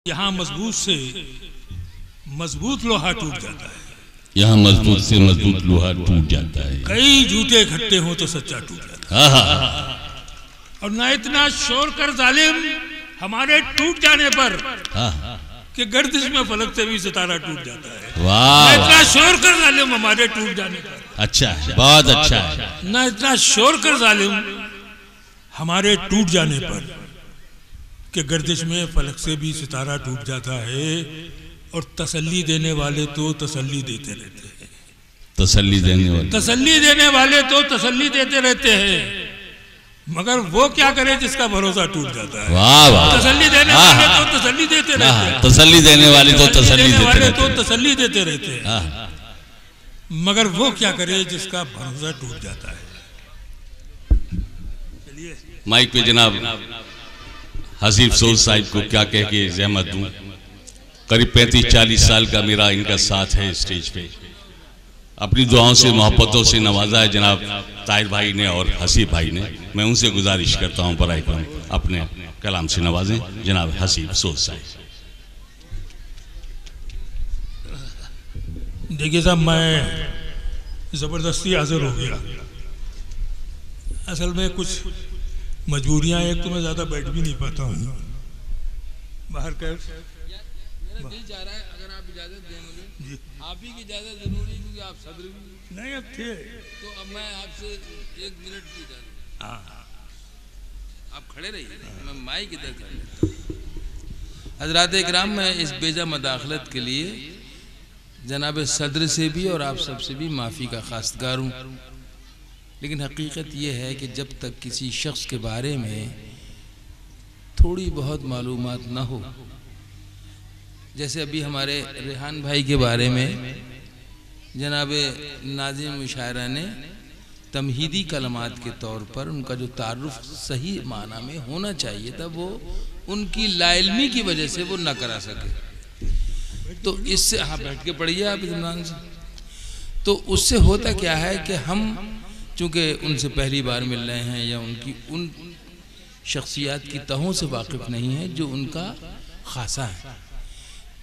यहाँ मजबूत से मजबूत लोहा टूट जाता है। यहाँ मजबूत से मजबूत लोहा टूट जाता है। कई झूठे इकट्ठे हो तो सच्चा टूट जाता है। और ना इतना शोर कर जालिम हमारे टूट जाने पर कि गर्दिश में फलक से भी सितारा टूट जाता है। वाह, इतना शोर कर जालिम हमारे टूट जाने पर। अच्छा है, बहुत अच्छा है। ना इतना शोर कर जालिम हमारे टूट जाने पर कि गर्दिश में फलक से भी सितारा टूट जाता है। और तसल्ली देने वाले तो तसल्ली देते रहते हैं। तसल्ली देने वाले तो तसल्ली देते रहते हैं, मगर वो क्या करे जिसका भरोसा टूट जाता है। वाह वाह। तसल्ली देने वाले तो तसल्ली देते रहते हैं। तसल्ली देने वाले तो तसल्ली देते रहते हैं, मगर वो क्या करे जिसका भरोसा टूट जाता है। माइक पे जनाब हसीब सोज साहिब को क्या कह के जहमत दूं। करीब 35-40 साल का मेरा इनका साथ है स्टेज पे। अपनी दुआओं से मोहब्बतों से नवाजा है जनाब ताहिर भाई ने और हसीब भाई ने। मैं उनसे गुजारिश करता हूं बराए करम अपने कलाम से नवाजें जनाब हसीब सोज साहिब। देखिए साहब, मैं ज़बरदस्ती हाजिर हो गया। असल में कुछ मजबूरियां, एक तो मैं ज़्यादा बैठ भी नहीं पाता हूँ बाहर कर। मेरा दिल चाह रहा है अगर आप इजाज़त दें मुझे, आप ही की इजाज़त ज़रूरी है क्योंकि आप सदर भी नहीं अब थे, तो अब मैं आपसे 1 मिनट की इजाज़त। आप खड़े रहिए, मैं माइक इधर कर लेता हूँ। हज़रात इकराम, मैं इस बेजा मदाखलत के लिए जनाब सदर से भी और आप सबसे भी माफ़ी का खास्तगार हूँ। लेकिन हकीकत यह है कि जब तक किसी शख्स के बारे में थोड़ी बहुत मालूमात ना हो, जैसे अभी हमारे रेहान भाई के बारे में जनाब नाज़िम मुशायरा ने तमहीदी कलमात के तौर पर उनका जो तारुफ सही माना में होना चाहिए था, वो उनकी लाइल्मी की वजह से वो ना करा सके। तो इससे हाँ बैठ के पढ़िए आप इत्मीनान से। तो उससे होता क्या है कि हम चूँकि उनसे पहली बार मिल रहे हैं या उनकी उन शख्सियात की तहों से वाकिफ़ नहीं है जो उनका खासा है,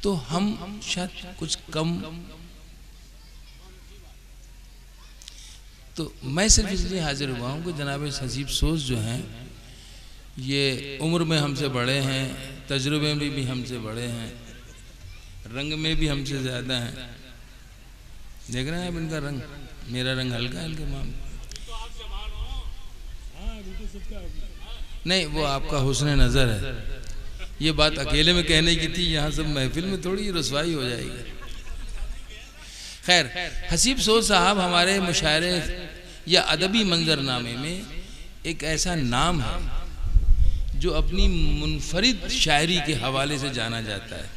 तो हम शायद कुछ कम। तो मैं सिर्फ इसलिए हाजिर हुआ हूँ कि जनाब हसीब सोज जो हैं ये उम्र में हमसे बड़े हैं, तजुर्बे में भी हमसे बड़े हैं, रंग में भी हमसे ज़्यादा हैं। देख रहे हैं आप इनका रंग, मेरा रंग हल्का है इनके मामले। नहीं, वो आपका हुस्न नज़र है। ये बात अकेले में कहने की थी, यहाँ सब महफिल में थोड़ी रसवाई हो जाएगी। खैर, हसीब सोज साहब हमारे मुशायरे या अदबी मंजरनामे में एक ऐसा नाम है जो अपनी मुनफरिद शायरी के हवाले से जाना जाता है।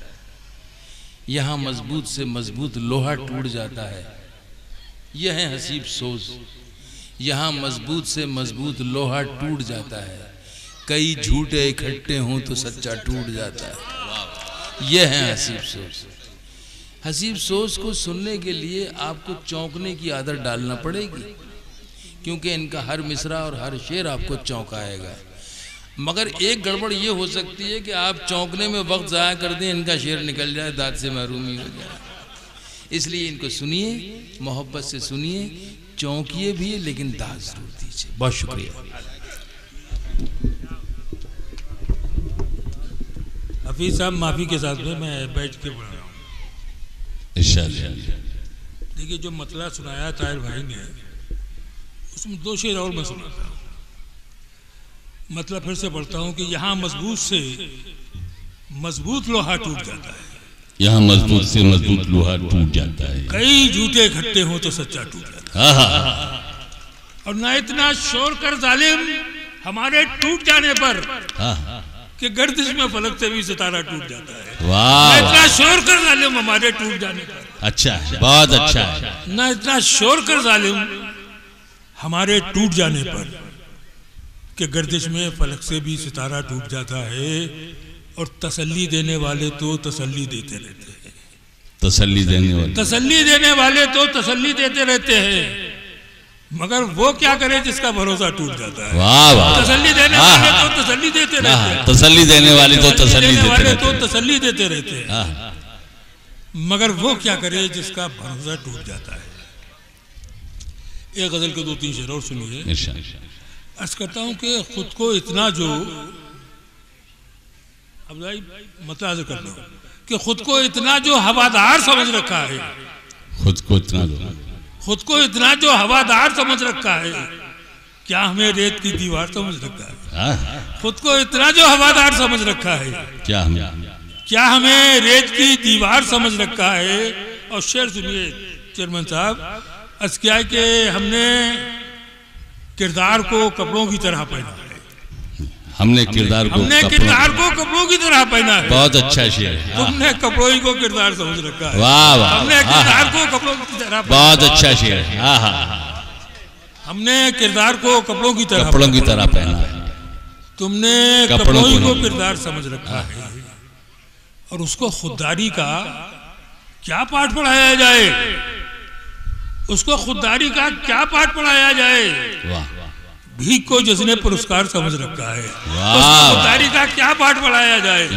यहाँ मजबूत से मजबूत लोहा टूट जाता है, यह है हसीब सोज। यहाँ मजबूत से मजबूत लोहा टूट जाता है, कई झूठे इकट्ठे हों तो सच्चा टूट जाता है। यह है हसीब सोज। हसीब सोज को सुनने के लिए आपको चौंकने की आदत डालना पड़ेगी, क्योंकि इनका हर मिसरा और हर शेर आपको चौंकाएगा। मगर एक गड़बड़ ये हो सकती है कि आप चौंकने में वक्त ज़ाया कर दें, इनका शेर निकल जाए, दाद से महरूमी हो जाए। इसलिए इनको सुनिए, मोहब्बत से सुनिए, चौंकिए भी, लेकिन दाद जरूर दीजिए। बहुत शुक्रिया। हफीज साहब, माफ़ी के साथ में मैं बैठ के पढ़ रहा हूँ। देखिए, जो मतला सुनाया ताहिर भाई ने, उसमें 2 शेर और मैं सुनाता हूँ। मतलब फिर से पढ़ता हूँ कि यहाँ मजबूत से मजबूत लोहा टूट जाता है। यहाँ मजबूत से मजबूत लोहा टूट जाता है, कई झूठे इकट्ठे हो तो सच्चा टूट जाता है। और ना इतना शोर कर जालिम हमारे टूट जाने पर कि गर्दिश में फलक से भी सितारा टूट जाता है। वाह, इतना शोर कर जालिम हमारे टूट जाने पर। अच्छा है, बहुत अच्छा है। ना इतना शोर कर जालिम हमारे टूट जाने पर कि गर्दिश में फलक से भी सितारा टूट जाता है। और तसल्ली देने वाले तो तसल्ली देते रहते हैं। तसल्ली देने वाले तो तसल्ली देते रहते हैं, मगर वो क्या करे जिसका भरोसा टूट जाता है। वाह वाह। तसल्ली देने वाले तो तसल्ली देते रहते हैं, तसल्ली देने वाले तो तसल्ली देते रहते हैं, मगर वो क्या करे जिसका भरोसा टूट जाता है। एक गजल के 2-3 शेर और सुनिए। अर्ज करता हूं कि खुद को इतना जो अब भाई मतलब कर लो कि खुद को इतना जो हवादार समझ रखा है, खुद को इतना जो हवादार समझ रखा है, क्या हमें रेत की दीवार समझ रखा है। खुद को इतना जो हवादार समझ रखा है, क्या हमें रेत की दीवार समझ रखा है। और शेर सुनिए चेयरमैन साहब, अर्ज क्या है कि हमने किरदार को कपड़ों की तरह पहना है, हमने किरदार को कपड़ों की तरह पहना है। बहुत अच्छा शेर है। तुमने कपड़ों ही को किरदार समझ रखा है। वाह वाह। हमने किरदार को कपड़ों की तरह, बहुत अच्छा शेर है। हमने किरदार को कपड़ों की तरह पहना है, तुमने कपड़ों ही को किरदार समझ रखा है। और उसको खुददारी का क्या पाठ पढ़ाया जाए, उसको खुददारी का क्या पाठ पढ़ाया जाए। वाह। भीख को जिसने पुरस्कार समझ रखा है, उसको खुददारी का क्या पाठ पढ़ाया जाए।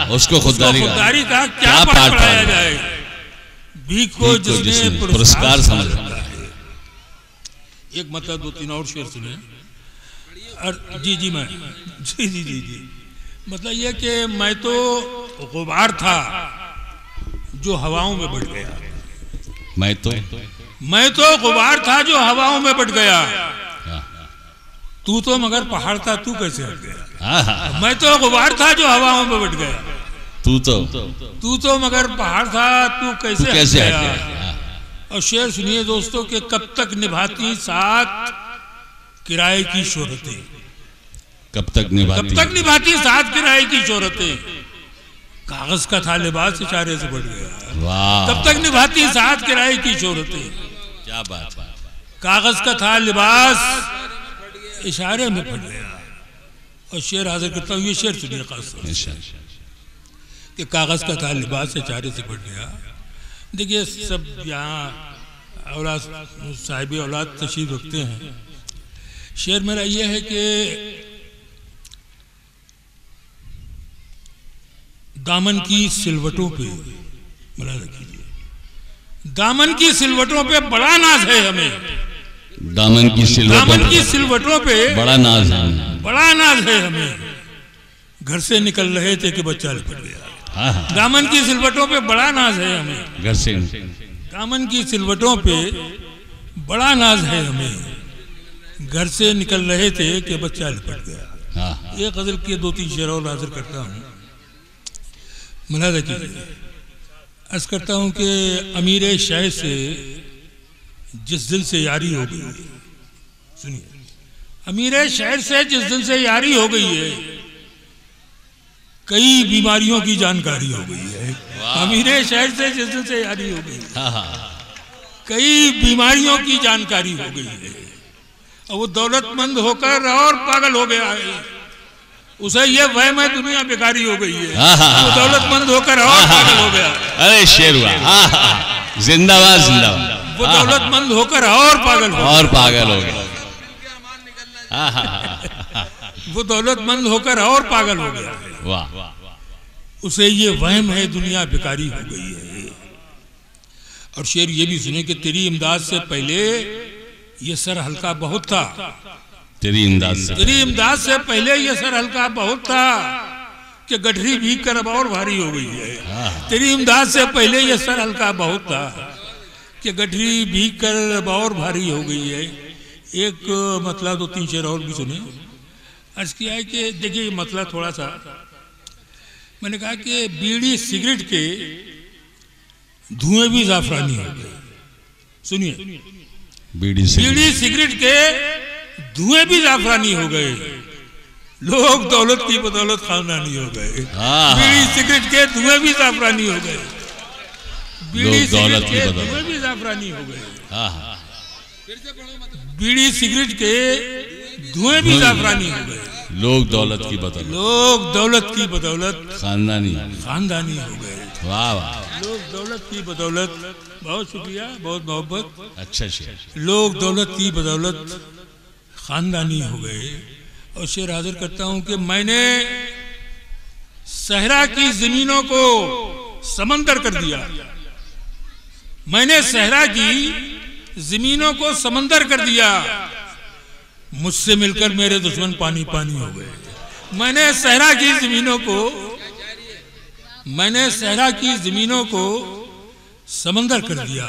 उसको खुददारी का क्या पाठ पढ़ाया जाए। भीख को जिसने पुरस्कार समझ रखा है। एक मतलब 2-3 और शेर सुने। जी मैं जी मतलब ये कि मैं तो गुबार था जो हवाओं में बट गया। मैं तो गुबार था जो हवाओं में बट गया। तू तो मगर पहाड़ था, तू कैसे हट गया। मैं तो गुबार था जो हवाओं में बट गया। तू तो मगर पहाड़ था, तू कैसे हट गया। और शेर सुनिए दोस्तों कि कब तक निभाती साथ किराए की शोहरतें, कब तक निभाती साथ किराए की शोहरतें। कागज का था लिबास इशारे से बढ़ गया। कब तक निभाती साथ किराए की शोहरतें। क्या बात। कागज का था लिबास इशारे में फट गया। और शेर हाजिर करता हूँ, ये शेर सुनिए खास कि कागज का था लिबास इशारे से फट गया। देखिए सब यहाँ औलाद साहिब औलाद तशरीफ रखते हैं। शेर मेरा ये है कि दामन की सिलवटों पे मुलाजा कीजिए, दामन की सिलवटों पे बड़ा नाज है हमें। दामन की सिलवटों पे बड़ा नाज है हमें। घर से निकल रहे थे कि बच्चा लिपट गया। दामन की सिलवटों पे बड़ा नाज है हमें। घर से दामन की सिलवटों पे बड़ा नाज है हमें। घर से निकल रहे थे कि बच्चा लिपट गया। ये गजल के 2-3 शेर और हाजिर करता हूँ, मुलाजा कीजिए। अर्ज करता हूँ कि अमीर शाह से जिस दिल से यारी हो गई, सुनिए, अमीर शहर से जिस दिल से यारी हो गई है, कई बीमारियों की जानकारी हो गई है। अमीर शहर से जिस दिल से यारी हो गई, कई बीमारियों की जानकारी हो गई है। और वो दौलतमंद होकर और पागल हो गया है। उसे ये वहम है दुनिया बेकारी हो गई है। वो दौलतमंद होकर और पागल हो गया। अरे शेर हुआ, जिंदाबाद। वो दौलतमंद होकर और पागल हो गया। वो दौलतमंद होकर और पागल हो गया। वाह। उसे ये वहम है दुनिया बेकारी हो गई है। और शेर ये भी सुने कि तेरी इमदाद से पहले ये सर हल्का बहुत था। तेरी इमदाद से पहले ये सर हल्का बहुत था कि गठरी भीग कर अब और भारी हो गई है। तेरी इमदाद से पहले ये सर हल्का बहुत था कि गठरी भीग कर अब और भारी हो गई है। एक मतलब 2-3 शेर और भी सुने। अर्ज किया है कि देखिए मतलब थोड़ा सा मैंने कहा कि बीड़ी सिगरेट के धुएं भी जाफरानी हो गए। सुनिए, बीड़ी सिगरेट के धुएं भी जाफरानी हो गए। लोग दौलत की बदौलत खानदानी हो गए। बीड़ी सिगरेट के धुएं भी जाफरानी हो गए। बीड़ी सिगरेट के धुएं भी जाफरानी हो गए। बीड़ी सिगरेट के धुएं भी जाफरानी हो गए। लोग दौलत की बदौलत खानदानी हो गए। वाह वाह। लोग दौलत की बदौलत, बहुत शुक्रिया, बहुत मोहब्बत। अच्छा शेर। लोग दौलत की बदौलत खानदानी हो गए। और शेर हाजिर करता हूं कि मैंने सहरा की जमीनों को समंदर कर दिया। मैंने सहरा की जमीनों को समंदर कर दिया। मुझसे मिलकर मेरे दुश्मन पानी पानी हो गए। मैंने सहरा की जमीनों को समंदर कर दिया।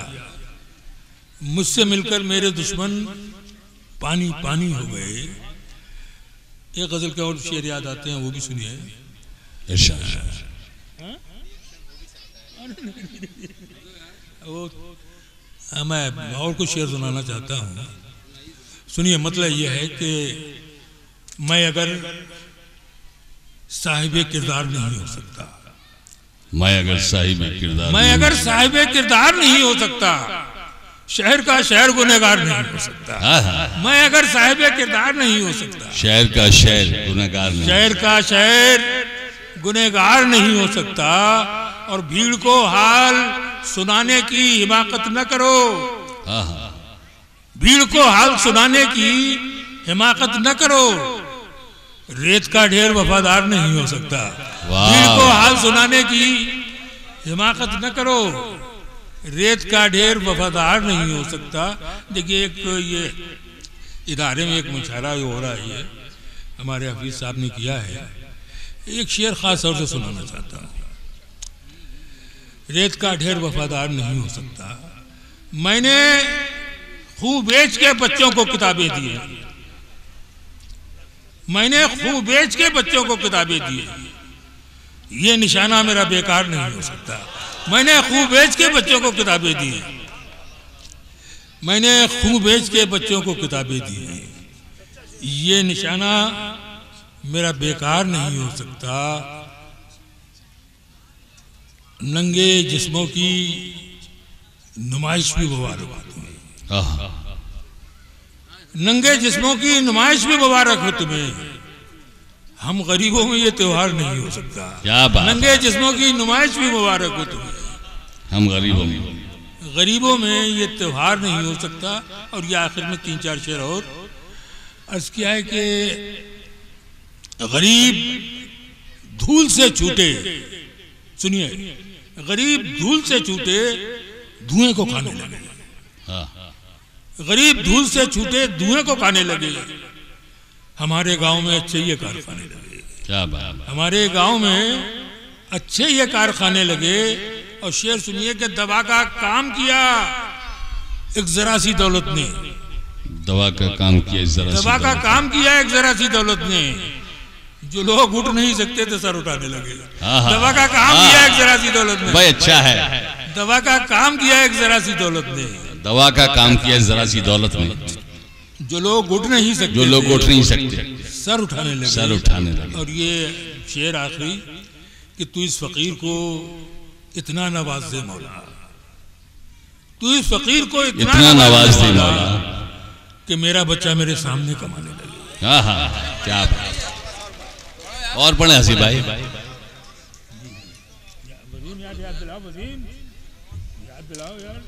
मुझसे मिलकर मेरे दुश्मन पानी पानी हो गए। एक गजल के और शेर याद आते हैं, वो भी सुनिए। वो मैं और कुछ शेर सुनाना चाहता हूँ, सुनिए। मतलब यह है कि मैं अगर साहिबे किरदार नहीं हो सकता, मैं अगर साहिबे किरदार नहीं हो सकता, शहर का शहर गुनहगार नहीं हो सकता। मैं अगर साहिबे किरदार नहीं हो सकता, शहर का शहर गुनहगार नहीं हो सकता। और भीड़ को हाल सुनाने की हिमाकत न करो, भीड़ को हाल सुनाने की हिमाकत न करो। रेत का ढेर वफादार नहीं हो सकता, भीड़ को हाल सुनाने की हिमाकत न करो। रेत का ढेर वफादार नहीं हो सकता। देखिए, एक ये इदारे में एक मुशायरा हो रहा है, ये हमारे हफीज साहब ने किया है। एक शेर खास तौर से सुनाना चाहता हूँ। रेत का ढेर वफादार नहीं हो सकता। मैंने खूब बेच के बच्चों को किताबें दी, मैंने खूब बेच के बच्चों को किताबें दी। ये निशाना मेरा बेकार नहीं हो सकता। मैंने खूब बेच के बच्चों को किताबें दी, मैंने खूब बेच के बच्चों को किताबें दी। ये निशाना मेरा बेकार नहीं हो सकता। नंगे जिस्मों की नुमाइश भी मुबारक हो तुम्हें, नंगे जिस्मों की नुमाइश भी मुबारक हो तुम्हें। हम गरीबों में ये त्योहार नहीं हो सकता। क्या बात। नंगे जिस्मों की नुमाइश भी मुबारक हो तुम्हें। हम गरीबों में ये त्योहार नहीं हो सकता। और ये आखिर में 3-4 शेर और अर्ज किया है कि गरीब धूल से छूटे, सुनिए, गरीब धूल से छूटे धुएं को खाने लगे। गरीब धूल से छूटे धुएं को खाने लगे। हमारे गांव में अच्छे ये कारखाने लगे। क्या बात। हमारे गांव में अच्छे ये कारखाने लगे। और शेर सुनिए कि दवा का काम किया एक जरा सी दौलत ने, दवा का काम किया एक जरा सी दौलत ने। जो लोग उठ नहीं सकते थे सर उठाने लगे। दवा का काम किया एक जरा सी दौलत ने। भाई अच्छा है। दवा का काम किया एक जरा सी दौलत ने। दवा का काम किया जरा सी दौलत ने। जो लोग उठ नहीं सकते सर उठाने लगे। और ये शेर आखिरी कि तू इस फकीर को इतना नवाज दे मौला, तू इस फकीर को इतना नवाज दे मौला कि मेरा बच्चा मेरे सामने कमाने लगे। क्या बात। और पढ़े हसीब भाई। याद दिलाओ यार।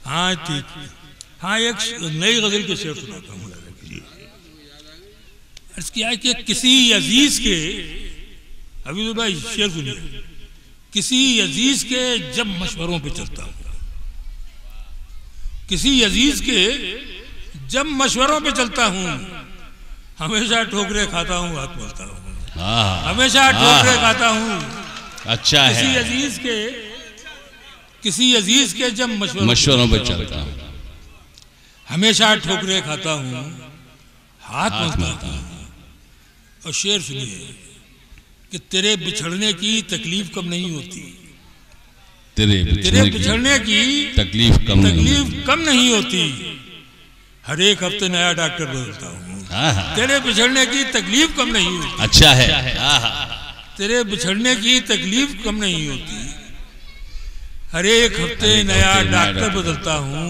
हाँ ठीक। हाँ, एक नई गजल के शेर सुनाता हूँ। अर्ज किया है कि किसी अजीज के, हबीब भाई शेर सुनिए, किसी अजीज के जब मशवरों पे चलता हूँ, किसी अजीज के जब मशवरों पे चलता हूँ, हमेशा ठोकरे खाता हूँ, हाथ मलता हूँ। हमेशा ठोकरे खाता हूँ। अच्छा है। किसी अजीज के जब मशवरों पे चलता हूँ, हमेशा ठोकरे खाता हूँ, हाथ मलता हूँ। और शेर सुनिए कि तेरे बिछड़ने की तकलीफ कम नहीं होती, तेरे बिछड़ने की तकलीफ कम नहीं होती। हर एक हफ्ते नया डॉक्टर बदलता हूँ, तेरे बिछड़ने की तकलीफ कम नहीं होती। अच्छा है। तेरे बिछड़ने की तकलीफ कम नहीं होती। हर एक हफ्ते नया डॉक्टर बदलता हूँ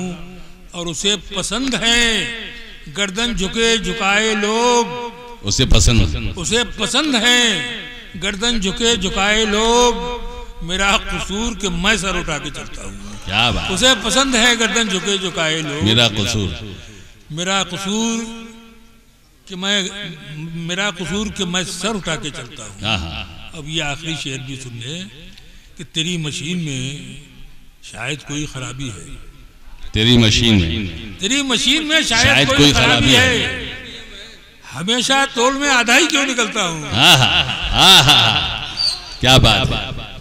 और उसे पसंद है गर्दन झुके झुकाए लोग, उसे पसंद है गर्दन झुके झुकाए लोग मेरा कसूर कि मैं सर उठा के चलता हूँ। क्या बात। उसे पसंद है गर्दन झुके झुकाए लोग मेरा कसूर कि मैं सर उठा के चलता हूँ। अब ये आखिरी शेर भी सुन ले कि तेरी मशीन में शायद कोई खराबी है, तेरी मशीन में शायद कोई खराबी है, हमेशा तोल में आधा ही क्यों निकलता हूँ। क्या बात है।